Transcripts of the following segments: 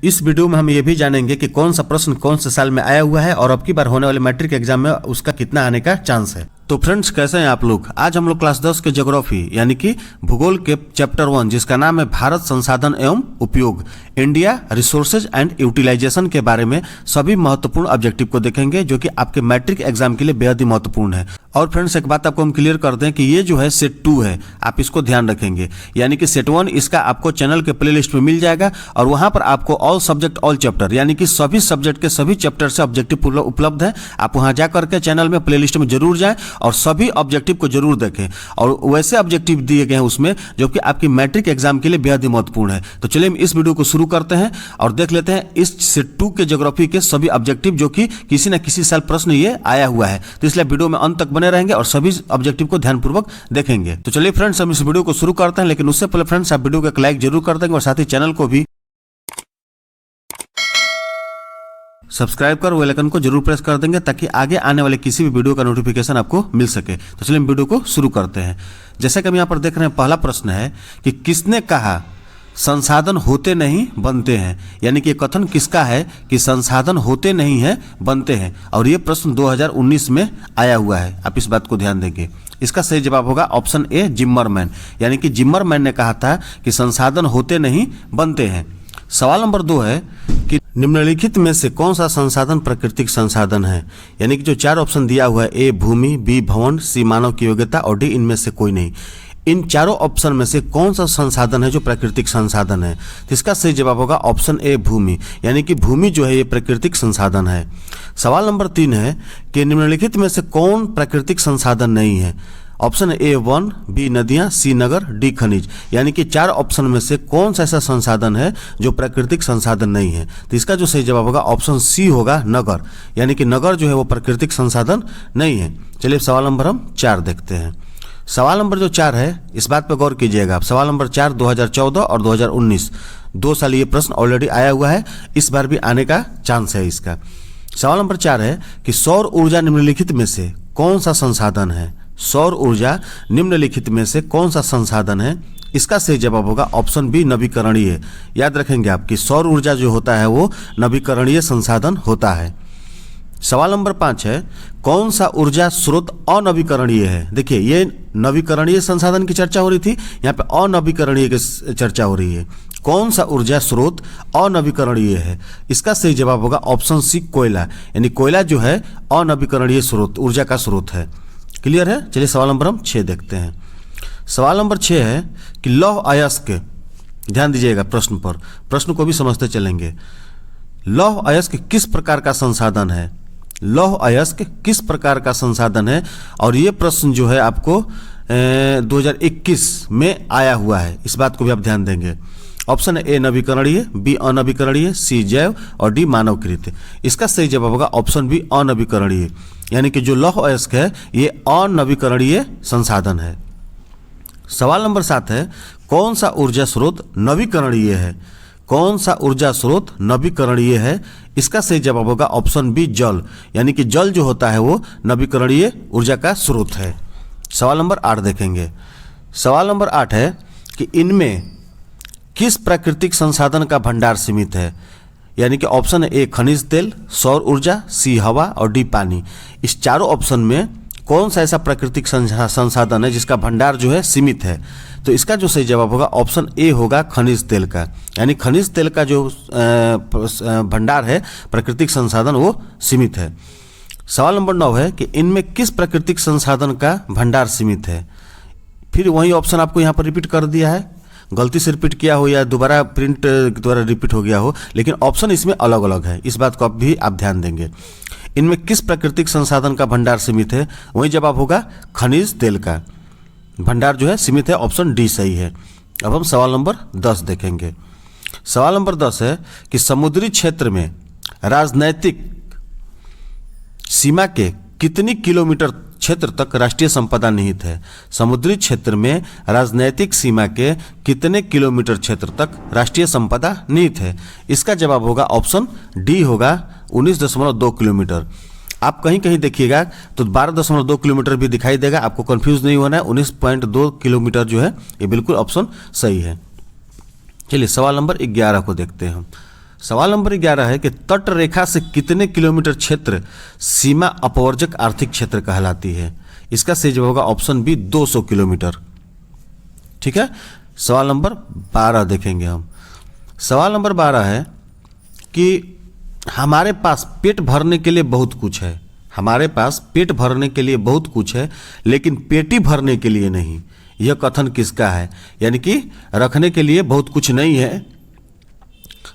इस वीडियो में हम ये भी जानेंगे कि कौन सा प्रश्न कौन से साल में आया हुआ है और अब की बार होने वाले मैट्रिक एग्जाम में उसका कितना आने का चांस है। तो फ्रेंड्स, कैसे हैं आप लोग। आज हम लोग क्लास 10 के ज्योग्राफी यानी कि भूगोल के चैप्टर 1 जिसका नाम है भारत संसाधन एवं उपयोग, इंडिया रिसोर्सेज एंड यूटिलाइजेशन के बारे में सभी महत्वपूर्ण ऑब्जेक्टिव को देखेंगे जो कि आपके मैट्रिक एग्जाम के लिए बेहद ही महत्वपूर्ण है। और फ्रेंड्स, एक बात आपको हम क्लियर कर दें कि ये जो है सेट 2 है, आप इसको ध्यान रखेंगे। यानी कि सेट 1 इसका आपको चैनल के प्लेलिस्ट में मिल जाएगा और वहां पर आपको ऑल सब्जेक्ट ऑल चैप्टर यानी कि सभी सब्जेक्ट के सभी चैप्टर से ऑब्जेक्टिव उपलब्ध है। आप वहां जाकर के चैनल में प्लेलिस्ट में जरूर जाएं और सभी ऑब्जेक्टिव को जरूर देखें और वैसे ऑब्जेक्टिव दिए गए हैं उसमें जो कि आपकी मैट्रिक एग्जाम के लिए बेहद ही महत्वपूर्ण है। तो चलिए हम इस वीडियो को शुरू करते हैं और देख लेते हैं इस सेट 2 के ज्योग्राफी के सभी ऑब्जेक्टिव जो कि किसी न किसी साल प्रश्न ये आया हुआ है। तो इसलिए वीडियो में अंत तक बने रहेंगे और सभी ऑब्जेक्टिव को ध्यानपूर्वक देखेंगे। तो चलिए फ्रेंड्स, हम इस वीडियो को शुरू करते हैं, लेकिन उससे पहले फ्रेंड्स आप वीडियो को एक लाइक जरूर कर देंगे और साथ ही चैनल को भी सब्सक्राइब कर बेल आइकन को जरूर प्रेस कर देंगे ताकि आगे आने वाले किसी भी वीडियो का नोटिफिकेशन आपको मिल सके। तो चलिए हम वीडियो को शुरू करते हैं। जैसे कि हम यहाँ पर देख रहे हैं, पहला प्रश्न है कि किसने कहा संसाधन होते नहीं बनते हैं। यानी कि कथन किसका है कि संसाधन होते नहीं है बनते हैं, और ये प्रश्न 2019 में आया हुआ है। आप इस बात को ध्यान देंगे। इसका सही जवाब होगा ऑप्शन ए, जिम्मरमैन। यानी कि जिम्मरमैन ने कहा था कि संसाधन होते नहीं बनते हैं। सवाल नंबर 2 है कि निम्नलिखित में से कौन सा संसाधन प्राकृतिक संसाधन है। यानी कि जो 4 ऑप्शन दिया हुआ है, ए भूमि, बी भवन, सी मानव की योग्यता और डी इनमें से कोई नहीं। इन चारों ऑप्शन में से कौन सा संसाधन है जो प्राकृतिक संसाधन है। तो इसका सही जवाब होगा ऑप्शन ए, भूमि। यानी कि भूमि जो है ये प्राकृतिक संसाधन है। सवाल नंबर 3 है कि निम्नलिखित में से कौन प्राकृतिक संसाधन नहीं है। ऑप्शन ए वन, बी नदियां, सी नगर, डी खनिज। यानी कि 4 ऑप्शन में से कौन सा ऐसा संसाधन है जो प्राकृतिक संसाधन नहीं है। तो इसका जो सही जवाब होगा ऑप्शन सी होगा, नगर। यानी कि नगर जो है वो प्राकृतिक संसाधन नहीं है। चलिए सवाल नंबर हम 4 देखते हैं। सवाल नंबर जो 4 है, इस बात पर गौर कीजिएगा। सवाल नंबर 4 2014 और 2019 2 साल ये प्रश्न ऑलरेडी आया हुआ है, इस बार भी आने का चांस है इसका। सवाल नंबर 4 है कि सौर ऊर्जा निम्नलिखित में से कौन सा संसाधन है। सौर ऊर्जा निम्नलिखित में से कौन सा संसाधन है। इसका सही जवाब होगा ऑप्शन बी, नवीकरणीय। याद रखेंगे आप कि सौर ऊर्जा जो होता है वो नवीकरणीय संसाधन होता है। सवाल नंबर 5 है कौन सा ऊर्जा स्रोत अनवीकरणीय है। देखिए, ये नवीकरणीय संसाधन की चर्चा हो रही थी, यहाँ पे अनवीकरणीय की चर्चा हो रही है। कौन सा ऊर्जा स्रोत अनवीकरणीय है। इसका सही जवाब होगा ऑप्शन सी, कोयला। यानी कोयला जो है अनवीकरणीय स्रोत, ऊर्जा का स्रोत है। क्लियर है। चलिए सवाल नंबर हम 6 देखते हैं। सवाल नंबर 6 है कि लौह अयस्क, ध्यान दीजिएगा प्रश्न पर, प्रश्न को भी समझते चलेंगे। लौह अयस्क किस प्रकार का संसाधन है। लौह अयस्क किस प्रकार का संसाधन है, और ये प्रश्न जो है आपको 2021 में आया हुआ है। इस बात को भी आप ध्यान देंगे। ऑप्शन ए नवीकरणीय, बी अनवीकरणीय, सी जैव और डी मानवकृत। इसका सही जवाब होगा ऑप्शन बी, अनवीकरणीय। यानी कि जो लौह अयस्क है ये अनवीकरणीय संसाधन है। सवाल नंबर 7 है कौन सा ऊर्जा स्रोत नवीकरणीय है। कौन सा ऊर्जा स्रोत नवीकरणीय है। इसका सही जवाब होगा ऑप्शन बी, जल। यानी कि जल जो होता है वो नवीकरणीय ऊर्जा का स्रोत है। सवाल नंबर 8 देखेंगे। सवाल नंबर 8 है कि इनमें किस प्राकृतिक संसाधन का भंडार सीमित है। यानी कि ऑप्शन ए खनिज तेल, सौर ऊर्जा, सी हवा और डी पानी। इस चारों ऑप्शन में कौन सा ऐसा प्राकृतिक संसाधन है जिसका भंडार जो है सीमित है। तो इसका जो सही जवाब होगा ऑप्शन ए होगा, खनिज तेल का। यानी खनिज तेल का जो भंडार है प्राकृतिक संसाधन वो सीमित है। सवाल नंबर 9 है कि इनमें किस प्राकृतिक संसाधन का भंडार सीमित है। फिर वही ऑप्शन आपको यहाँ पर रिपीट कर दिया है, गलती से रिपीट किया हो या दोबारा प्रिंट द्वारा रिपीट हो गया हो, लेकिन ऑप्शन इसमें अलग अलग है। इस बात को भी आप ध्यान देंगे। इनमें किस प्राकृतिक संसाधन का भंडार सीमित है, वही जवाब होगा खनिज तेल का भंडार जो है सीमित है। ऑप्शन डी सही है। अब हम सवाल नंबर 10 देखेंगे। सवाल नंबर 10 है कि समुद्री क्षेत्र में राजनैतिक सीमा के कितनी किलोमीटर क्षेत्र तक राष्ट्रीय संपदा निहित है। समुद्री क्षेत्र में राजनैतिक सीमा के कितने किलोमीटर क्षेत्र तक राष्ट्रीय संपदा निहित है। इसका जवाब होगा ऑप्शन डी होगा 19.2 किलोमीटर। आप कहीं कहीं देखिएगा तो 12.2 किलोमीटर भी दिखाई देगा, आपको कंफ्यूज नहीं होना है। 19.2 किलोमीटर जो है ये बिल्कुल ऑप्शन सही है। चलिए सवाल नंबर 11 को देखते हैं हम। सवाल नंबर 11 है कि तट रेखा से कितने किलोमीटर क्षेत्र सीमा अपवर्जक आर्थिक क्षेत्र कहलाती है। इसका सही जवाब होगा ऑप्शन बी 200 किलोमीटर। ठीक है। सवाल नंबर 12 देखेंगे हम। सवाल नंबर 12 है कि हमारे पास पेट भरने के लिए बहुत कुछ है। हमारे पास पेट भरने के लिए बहुत कुछ है लेकिन पेटी भरने के लिए नहीं। यह कथन किसका है? यानी कि रखने के लिए बहुत कुछ नहीं है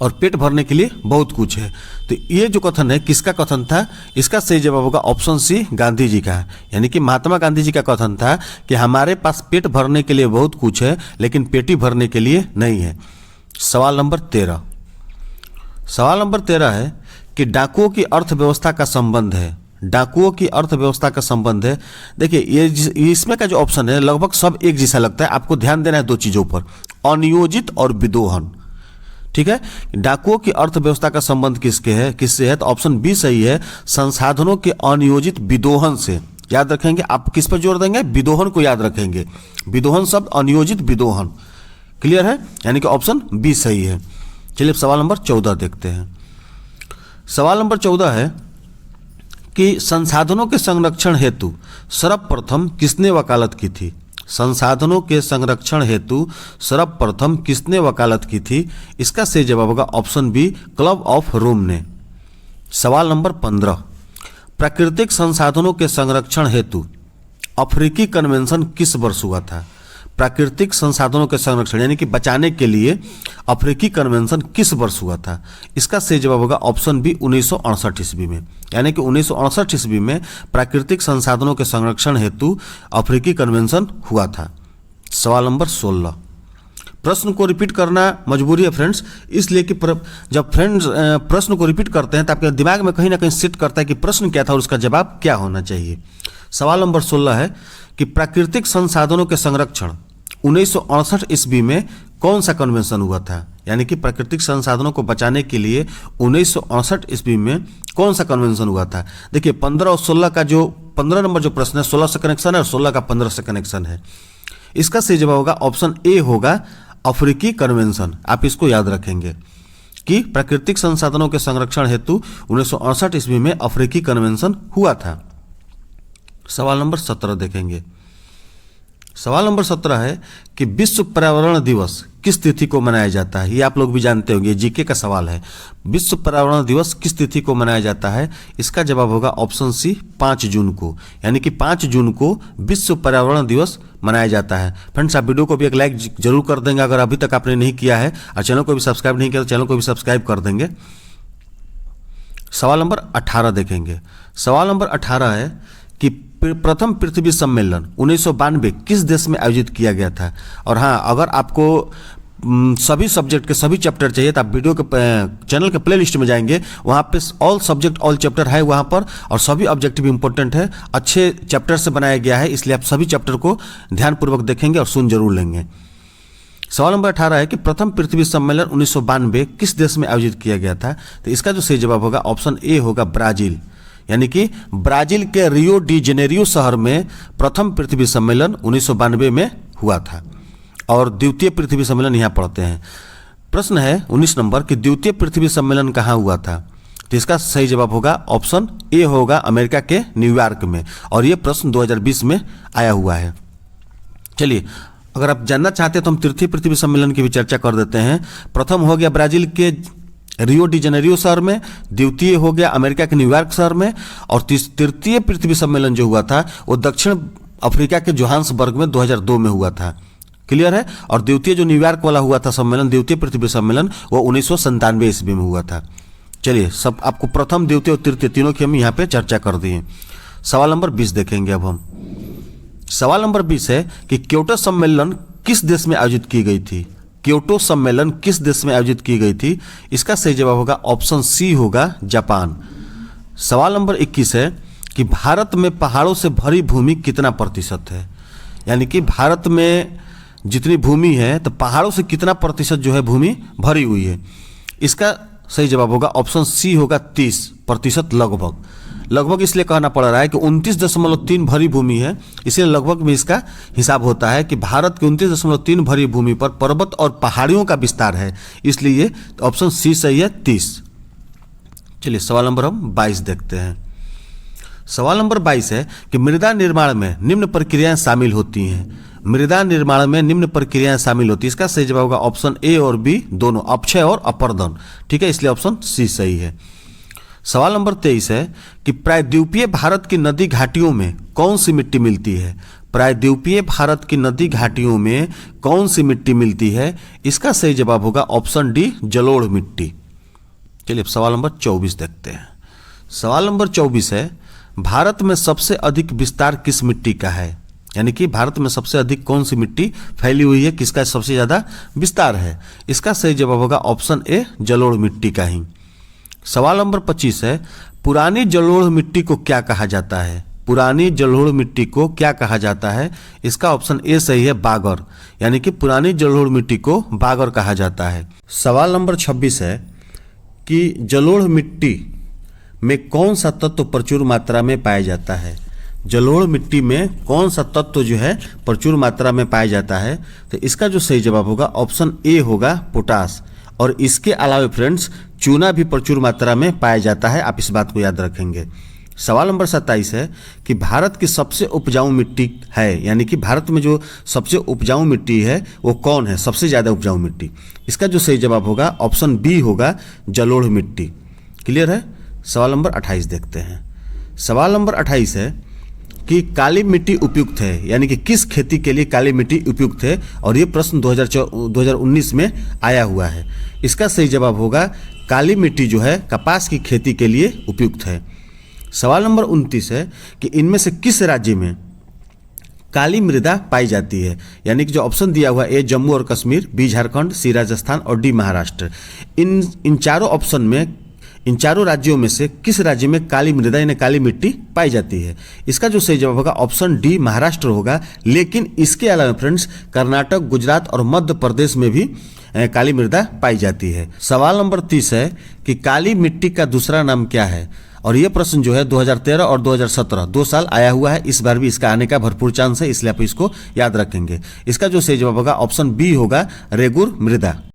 और पेट भरने के लिए बहुत कुछ है। तो ये जो कथन है किसका कथन था? इसका सही जवाब होगा ऑप्शन सी गांधी जी का। यानी कि महात्मा गांधी जी का कथन था कि हमारे पास पेट भरने के लिए बहुत कुछ है लेकिन पेटी भरने के लिए नहीं है। सवाल नंबर 13। सवाल नंबर 13 है कि डाकुओं की अर्थव्यवस्था का संबंध है। डाकुओं की अर्थव्यवस्था का संबंध है। देखिए ये इसमें का जो ऑप्शन है लगभग सब एक जैसा लगता है। आपको ध्यान देना है दो चीज़ों पर, अनियोजित और विदोहन। ठीक है। डाकुओं की अर्थव्यवस्था का संबंध किससे है? तो ऑप्शन बी सही है, संसाधनों के अनियोजित विदोहन से। याद रखेंगे आप, किस पर जोर देंगे? विदोहन को याद रखेंगे। विदोहन शब्द, अनियोजित विदोहन। क्लियर है? यानी कि ऑप्शन बी सही है। चलिए सवाल नंबर 14 देखते हैं। सवाल नंबर 14 है कि संसाधनों के संरक्षण हेतु सर्वप्रथम किसने वकालत की थी? संसाधनों के संरक्षण हेतु सर्वप्रथम किसने वकालत की थी? इसका सही जवाब होगा option B, club of Rome ने। सवाल नंबर 15। प्राकृतिक संसाधनों के संरक्षण हेतु अफ्रीकी कन्वेंशन किस वर्ष हुआ था? प्राकृतिक संसाधनों के संरक्षण यानी कि बचाने के लिए अफ्रीकी कन्वेंशन किस वर्ष हुआ था? इसका सही जवाब होगा ऑप्शन बी, 1968 ईस्वी में। यानी कि 1968 ईस्वी में प्राकृतिक संसाधनों के संरक्षण हेतु अफ्रीकी कन्वेंशन हुआ था। सवाल नंबर 16। प्रश्न को रिपीट करना मजबूरी है फ्रेंड्स, इसलिए कि जब फ्रेंड्स प्रश्न को रिपीट करते हैं तो आपके दिमाग में कहीं ना कहीं सेट करता है कि प्रश्न क्या था और उसका जवाब क्या होना चाहिए। सवाल नंबर 16 है कि प्राकृतिक संसाधनों के संरक्षण 1968 ईस्वी में कौन सा कन्वेंशन हुआ था? यानी कि प्राकृतिक संसाधनों को बचाने के लिए 1968 ईस्वी में कौन सा कन्वेंशन हुआ था? देखिए 15 और 16 का जो 15 नंबर जो प्रश्न है 16 से कनेक्शन है और 16 का 15 से कनेक्शन है। इसका सही जवाब होगा ऑप्शन ए होगा, अफ्रीकी कन्वेंशन। आप इसको याद रखेंगे कि प्राकृतिक संसाधनों के संरक्षण हेतु 1968 ईस्वी में अफ्रीकी कन्वेंशन हुआ था। सवाल नंबर 17 देखेंगे। सवाल नंबर 17 है कि विश्व पर्यावरण दिवस किस तिथि को मनाया जाता है? ये आप लोग भी जानते होंगे, जीके का सवाल है। विश्व पर्यावरण दिवस किस तिथि को मनाया जाता है? इसका जवाब होगा ऑप्शन सी, 5 जून को। यानी कि 5 जून को विश्व पर्यावरण दिवस मनाया जाता है। फ्रेंड्स आप वीडियो को भी एक लाइक जरूर कर देंगे अगर अभी तक आपने नहीं किया है, और चैनल को भी सब्सक्राइब नहीं किया तो चैनल को भी सब्सक्राइब कर देंगे। सवाल नंबर 18 देखेंगे। सवाल नंबर 18 है कि प्रथम पृथ्वी सम्मेलन 1992 किस देश में आयोजित किया गया था? और हाँ, अगर आपको सभी सब्जेक्ट के सभी चैप्टर चाहिए तो आप वीडियो के चैनल के प्लेलिस्ट में जाएंगे, वहाँ पे ऑल सब्जेक्ट ऑल चैप्टर है वहाँ पर, और सभी ऑब्जेक्टिव इंपॉर्टेंट है, अच्छे चैप्टर से बनाया गया है, इसलिए आप सभी चैप्टर को ध्यानपूर्वक देखेंगे और सुन जरूर लेंगे। सवाल नंबर 18 है कि प्रथम पृथ्वी सम्मेलन 1992 किस देश में आयोजित किया गया था? तो इसका जो सही जवाब होगा ऑप्शन ए होगा, ब्राजील। यानी कि ब्राजील के रियो डी जेनेरियो शहर में प्रथम पृथ्वी सम्मेलन 1992 में हुआ था, और द्वितीय पृथ्वी सम्मेलन यहाँ पढ़ते हैं। प्रश्न है 19 नंबर कि द्वितीय पृथ्वी सम्मेलन कहाँ हुआ था? तो इसका सही जवाब होगा ऑप्शन ए होगा, अमेरिका के न्यूयॉर्क में, और ये प्रश्न 2020 में आया हुआ है। चलिए अगर आप जानना चाहते हैं तो हम तृतीय पृथ्वी सम्मेलन की भी चर्चा कर देते हैं। प्रथम हो गया ब्राजील के रियो डी जेनेरियो शहर में, द्वितीय हो गया अमेरिका के न्यूयॉर्क शहर में, और तृतीय पृथ्वी सम्मेलन जो हुआ था वो दक्षिण अफ्रीका के जोहान्सबर्ग में 2002 में हुआ था। क्लियर है? और द्वितीय जो न्यूयॉर्क वाला हुआ था सम्मेलन, द्वितीय पृथ्वी सम्मेलन, वो 1997 ईस्वी में हुआ था। चलिए सब आपको प्रथम, द्वितीय और तृतीय तीनों की हम यहाँ पे चर्चा कर दिए। सवाल नंबर 20 देखेंगे अब हम। सवाल नंबर 20 है कि क्योटो सम्मेलन किस देश में आयोजित की गई थी? क्योटो सम्मेलन किस देश में आयोजित की गई थी? इसका सही जवाब होगा ऑप्शन सी होगा, जापान। सवाल नंबर 21 है कि भारत में पहाड़ों से भरी भूमि कितना प्रतिशत है? यानी कि भारत में जितनी भूमि है तो पहाड़ों से कितना प्रतिशत जो है भूमि भरी हुई है? इसका सही जवाब होगा ऑप्शन सी होगा, 30% लगभग। लगभग इसलिए कहना पड़ रहा है कि 29.3 भरी भूमि है, इसलिए लगभग में इसका हिसाब होता है कि भारत की 29.3 भरी भूमि पर पर्वत और पहाड़ियों का विस्तार है, इसलिए ऑप्शन सी सही है 30। चलिए सवाल नंबर हम 22 देखते हैं। सवाल नंबर 22 है कि मृदा निर्माण में निम्न प्रक्रियाएं शामिल होती हैं। मृदा निर्माण में निम्न प्रक्रियाएं शामिल होती है, इसका सही जवाब होगा ऑप्शन ए और बी दोनों, अपक्षय और अपर्दन। ठीक है, इसलिए ऑप्शन सी सही है। सवाल नंबर 23 है कि प्रायद्वीपीय भारत की नदी घाटियों में कौन सी मिट्टी मिलती है। प्रायद्वीपीय भारत की नदी घाटियों में कौन सी मिट्टी मिलती है, इसका सही जवाब होगा ऑप्शन डी जलोढ़ मिट्टी। चलिए सवाल नंबर 24 देखते हैं। सवाल नंबर 24 है भारत में सबसे अधिक विस्तार किस मिट्टी का है, यानी कि भारत में सबसे अधिक कौन सी मिट्टी फैली हुई है, किसका सबसे ज्यादा विस्तार है, इसका सही जवाब होगा ऑप्शन ए जलोढ़ मिट्टी का ही। सवाल नंबर 25 है पुरानी जलोढ़ मिट्टी को क्या कहा जाता है। पुरानी जलोढ़ मिट्टी को क्या कहा जाता है, इसका ऑप्शन ए सही है बागर, यानी कि पुरानी जलोढ़ मिट्टी को बागर कहा जाता है। सवाल नंबर 26 है कि जलोढ़ मिट्टी में कौन सा तत्व प्रचुर मात्रा में पाया जाता है। जलोढ़ मिट्टी में कौन सा तत्व जो है प्रचुर मात्रा में पाया जाता है, तो इसका जो सही जवाब होगा ऑप्शन ए होगा पोटास। और इसके अलावा फ्रेंड्स चूना भी प्रचुर मात्रा में पाया जाता है, आप इस बात को याद रखेंगे। सवाल नंबर 27 है कि भारत की सबसे उपजाऊ मिट्टी है, यानी कि भारत में जो सबसे उपजाऊ मिट्टी है वो कौन है, सबसे ज़्यादा उपजाऊ मिट्टी, इसका जो सही जवाब होगा ऑप्शन बी होगा जलोढ़ मिट्टी। क्लियर है। सवाल नंबर 28 देखते हैं। सवाल नंबर 28 है कि काली मिट्टी उपयुक्त है, यानी कि किस खेती के लिए काली मिट्टी उपयुक्त है, और ये प्रश्न 2019 में आया हुआ है। इसका सही जवाब होगा काली मिट्टी जो है कपास की खेती के लिए उपयुक्त है। सवाल नंबर 29 है कि इनमें से किस राज्य में काली मृदा पाई जाती है, यानी कि जो ऑप्शन दिया हुआ ए जम्मू और कश्मीर, बी झारखंड, सी राजस्थान और डी महाराष्ट्र। इन चारों ऑप्शन में, इन चारों राज्यों में से किस राज्य में काली मृदा यानी काली मिट्टी पाई जाती है, इसका जो सही जवाब होगा ऑप्शन डी महाराष्ट्र होगा। लेकिन इसके अलावा फ्रेंड्स कर्नाटक, गुजरात और मध्य प्रदेश में भी काली मृदा पाई जाती है। सवाल नंबर 30 है कि काली मिट्टी का दूसरा नाम क्या है, और ये प्रश्न जो है 2013 और 2017 2 साल आया हुआ है, इस बार भी इसका आने का भरपूर चांस है, इसलिए आप इसको याद रखेंगे। इसका जो सही जवाब होगा ऑप्शन बी होगा रेगुर मृदा।